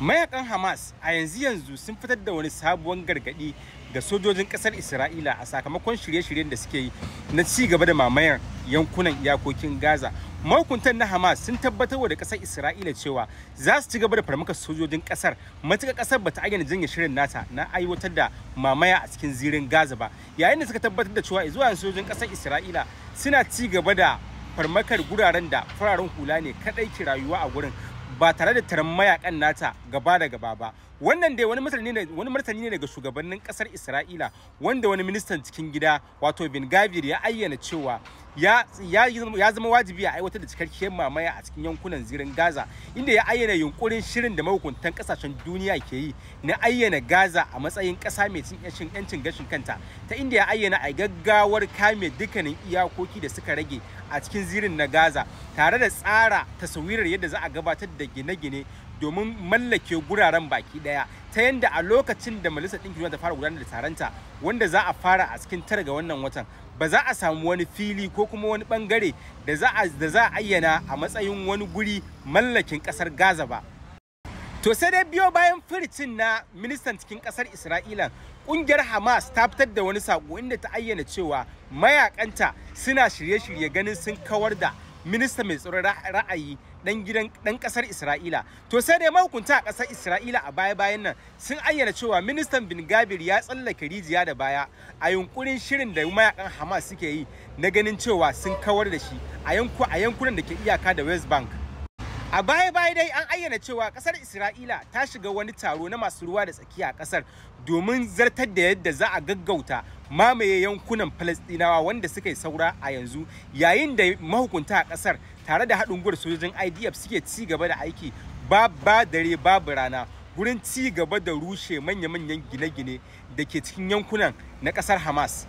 Mayakan Hamas a yanzu sun fitar da wani sabuwar gargadi ga sojojin kasar Isra'ila a sakamakon shirye-shiryen da suke yi na ci gaba da mamayar yankunan iyakokin Gaza. Mahukuntan na Hamas sun tabbatar da kasar Isra'ila cewa za su ci gaba da farmakar sojojin kasar matuƙar kasar bata ayyana janye shirin nata na aiwatar da mamaya a cikin zirin Gaza ba. Yayin da suka tabbatar da cewa zuwa sojojin kasar Isra'ila suna ci gaba da farmakar guraren da fararen hula ne kadai ke rayuwa a gurin ba tare da taron mayakan nata gaba da gaba ba. Wannan dai wani martani ne daga shugabannin kasar Isra'ila wanda wani ministan cikin gida wato bin Gavir ya ayyana cewa ya zama wajibi a aiwatar da cikakkiyar mamaya a cikin yankunan zirin Gaza, inda ya ayyana yunkurin shirin da mahukuntan kasashen duniya ke yi na ayyana Gaza a matsayin kasa mai cin yancin gashin kanta, ta inda ya ayyana a gaggawar kame dukkanin iyakoki da suka rage a cikin zirin na Gaza tare da tsara taswirar yadda za a gabatar da gine-gine domin mallake guraren baki daya, ta yanda a lokacin da Majalisar Ɗinkin Duniya ta fara gudanar da taronta wanda za a fara a cikin 9 ga wannan watan, ba za a samu wani fili ko kuma wani bangare da za a ayyana a matsayin wani guri mallakin kasar Gaza ba. To sai dai biyo bayan firicin na ministan cikin kasar Isra'ila, kungiyar Hamas ta fitar da wani sako inda ta ayyana cewa mayakanta suna shirye-shirye ganin sun kawar da minista mai tsaron ra'ayi dan kasar Isra'ila. To sai dai mahukunta a kasar Isra'ila a baya-bayan nan sun ayyana cewa ministan bin Gabir ya tsallake rijiya da baya a yunkurin shirin da mayakan Hamas suke yi na ganin cewa sun kawar da shi a yankunan da ke iyaka da West Bank. A baya-baya dai an ayyana cewa kasar Isra'ila ta shiga wani taro na masu ruwa da tsaki a kasar domin zartar da yadda za a gaggauta mamaye yankunan Falastinawa wanda suka yi saura a yanzu, yayin da mahukunta a kasar tare da haɗin gwiwar sojojin IDF suke ci gaba da aiki ba dare babu rana gurin ci gaba da rushe manya-manyan gine-gine da ke cikin yankunan na kasar Hamas.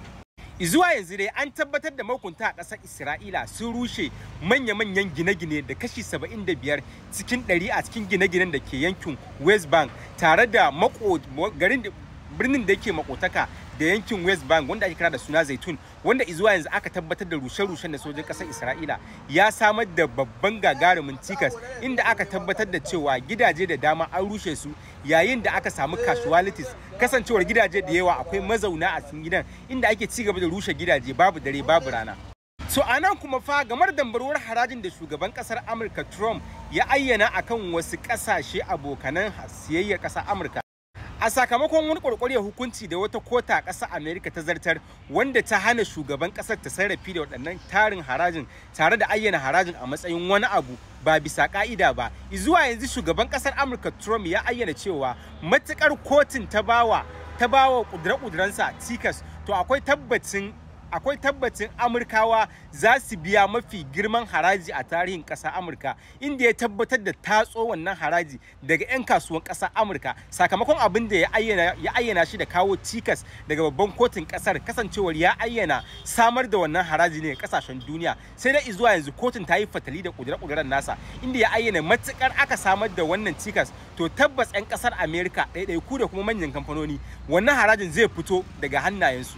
Zuwa yanzu dai an tabbatar da mahukunta a ƙasar Isra'ila sun rushe manya-manyan gine-gine da kashi 75 cikin 100 a cikin gine-ginen da ke yankin West Bank, tare da birnin da yake makotaka da yankin West Bank wanda ake kira da suna Zaitun, wanda zuwa yanzu aka tabbatar da rushe-rushen da sojojin ƙasar Isra'ila ya samar da babban gagarumin cikas, inda aka tabbatar da cewa gidaje da dama an rushe su, yayin da aka samu casualties kasancewar gidaje da yawa akwai mazauna a cikin gidan, inda ake ci gaba da rushe gidaje babu dare babu rana. So anan kuma fa gamar dambarwar harajin da shugaban kasar Amurka Trump ya ayyana akan wasu kasashe abokanan siyayyar kasar Amurka a sakamakon wani ƙwarƙwariyar hukunci da wata kota a ƙasar Amerika ta zartar, wanda ta hana shugaban ƙasar ta sarrafi da waɗannan tarin harajin tare da ayyana harajin a matsayin wani abu ba bisa ƙa'ida ba. Zuwa yanzu shugaban ƙasar Amurka Trump ya ayyana cewa matuƙar kotun ta bawa ƙudure-ƙudurensa cikas, to akwai tabbacin Amurkawa za su biya mafi girman haraji a tarihin ƙasar Amurka, inda ya tabbatar da tatso wannan haraji daga 'yan kasuwan ƙasar Amurka sakamakon abin da ya ayyana shi da kawo cikas daga babban kotun ƙasar, kasancewar ya ayyana samar da wannan haraji ne ga ƙasashen duniya. Sai dai zuwa yanzu kotun ta yi fatali da ƙudure-ƙuduren nasa, inda ya ayyana matuƙar aka samar da wannan cikas, to tabbas 'yan ƙasar Amerika ɗaiɗaiku da kuma manyan kamfanoni wannan harajin zai fito daga hannayensu.